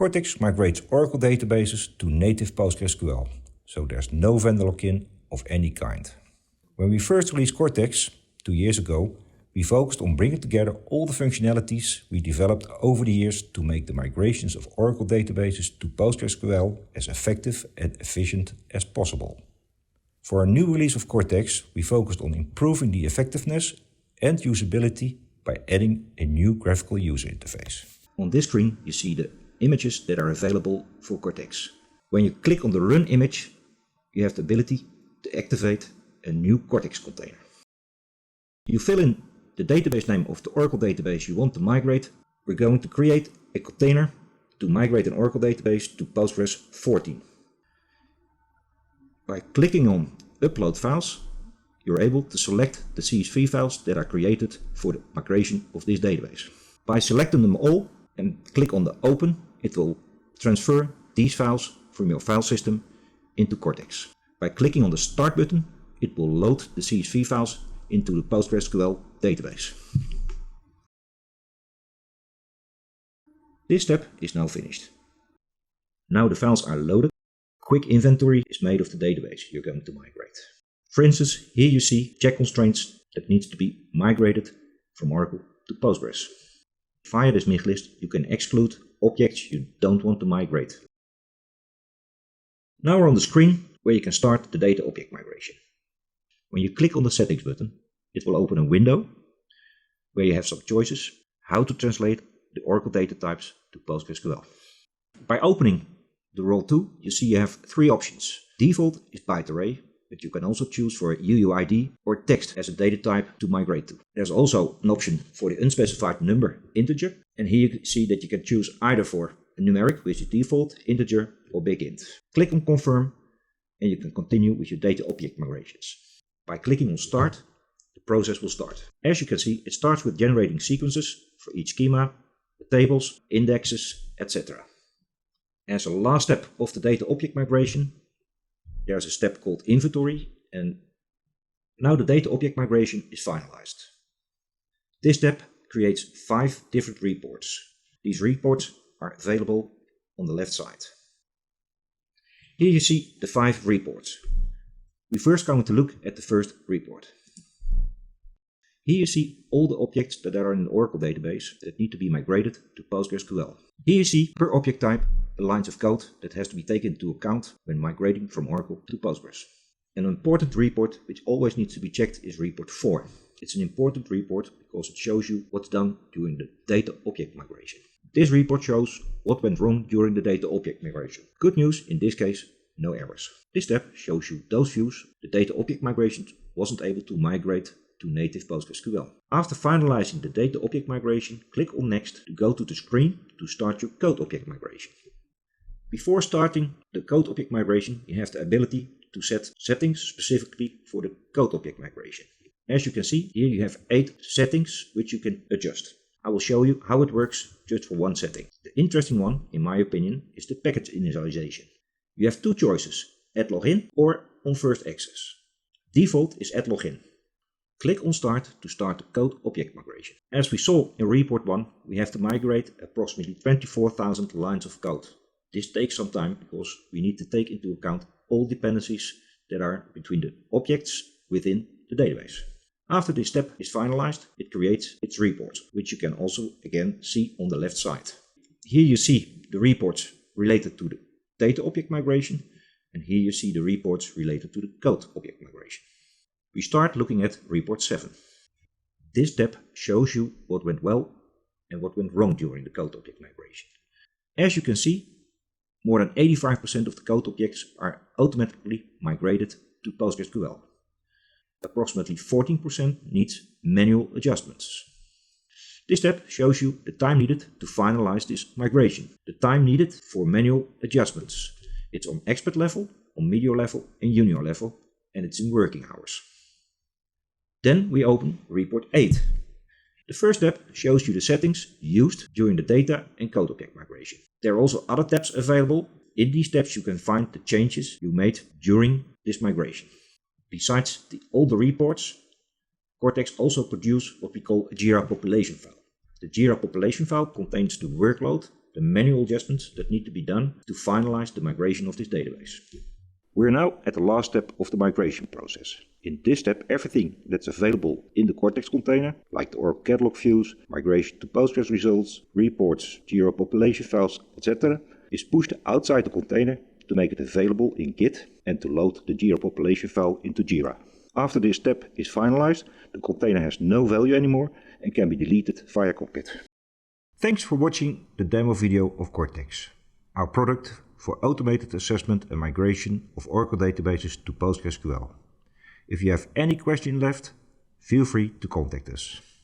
Cortex migrates Oracle databases to native PostgreSQL, so there's no vendor lock-in of any kind. When we first released Cortex 2 years ago, we focused on bringing together all the functionalities we developed over the years to make the migrations of Oracle databases to PostgreSQL as effective and efficient as possible. For our new release of Cortex, we focused on improving the effectiveness and usability by adding a new graphical user interface. On this screen, you see the images that are available for Cortex. When you click on the Run image, you have the ability to activate a new Cortex container. You fill in the database name of the Oracle database you want to migrate. We're going to create a container to migrate an Oracle database to Postgres 14. By clicking on Upload Files, you're able to select the CSV files that are created for the migration of this database. By selecting them all and click on the Open, it will transfer these files from your file system into Cortex. By clicking on the Start button, it will load the CSV files into the PostgreSQL database. This step is now finished. Now the files are loaded. Quick inventory is made of the database you're going to migrate. For instance, here you see check constraints that needs to be migrated from Oracle to Postgres. Via this mig list, you can exclude objects you don't want to migrate. Now we're on the screen where you can start the data object migration. When you click on the Settings button, it will open a window where you have some choices how to translate the Oracle data types to PostgreSQL. By opening the row 2, you see you have 3 options. Default is byte array, but you can also choose for UUID or text as a data type to migrate to. There's also an option for the unspecified number integer, and here you can see that you can choose either for a numeric, which is default, integer, or big int. Click on Confirm, and you can continue with your data object migrations. By clicking on Start, the process will start. As you can see, it starts with generating sequences for each schema, the tables, indexes, etc. As a last step of the data object migration, there's a step called Inventory, and now the data object migration is finalized. This step creates 5 different reports. These reports are available on the left side. Here you see the 5 reports. We're first going to look at the first report. Here you see all the objects that are in the Oracle database that need to be migrated to PostgreSQL. Here you see per object type the lines of code that has to be taken into account when migrating from Oracle to Postgres. An important report which always needs to be checked is report 4. It's an important report because it shows you what's done during the data object migration. This report shows what went wrong during the data object migration. Good news, in this case, no errors. This step shows you those views the data object migration wasn't able to migrate to native PostgreSQL. After finalizing the data object migration, click on Next to go to the screen to start your code object migration. Before starting the code object migration, you have the ability to set settings specifically for the code object migration. As you can see, here you have 8 settings which you can adjust. I will show you how it works just for one setting. The interesting one, in my opinion, is the package initialization. You have 2 choices, add login or on first access. Default is add login. Click on Start to start the code object migration. As we saw in report 1, we have to migrate approximately 24,000 lines of code. This takes some time because we need to take into account all dependencies that are between the objects within the database. After this step is finalized, it creates its reports, which you can also again see on the left side. Here you see the reports related to the data object migration, and here you see the reports related to the code object migration. We start looking at report 7. This step shows you what went well and what went wrong during the code object migration. As you can see, more than 85% of the code objects are automatically migrated to PostgreSQL. Approximately 14% needs manual adjustments. This step shows you the time needed to finalize this migration. The time needed for manual adjustments. It's on expert level, on medium level and junior level, and it's in working hours. Then we open report 8. The first step shows you the settings used during the data and code object migration. There are also other tabs available. In these tabs you can find the changes you made during this migration. Besides all the reports, Cortex also produces what we call a Jira population file. The Jira population file contains the workload the manual adjustments that need to be done to finalize the migration of this database. We're now at the last step of the migration process. In this step, everything that's available in the Cortex container, like the Oracle catalog views, migration to Postgres results, reports, Jira population files, etc., is pushed outside the container to make it available in Git and to load the Jira population file into Jira. After this step is finalized, the container has no value anymore and can be deleted via Cockpit. Thanks for watching the demo video of Cortex, our product for automated assessment and migration of Oracle databases to PostgreSQL. If you have any question left, feel free to contact us.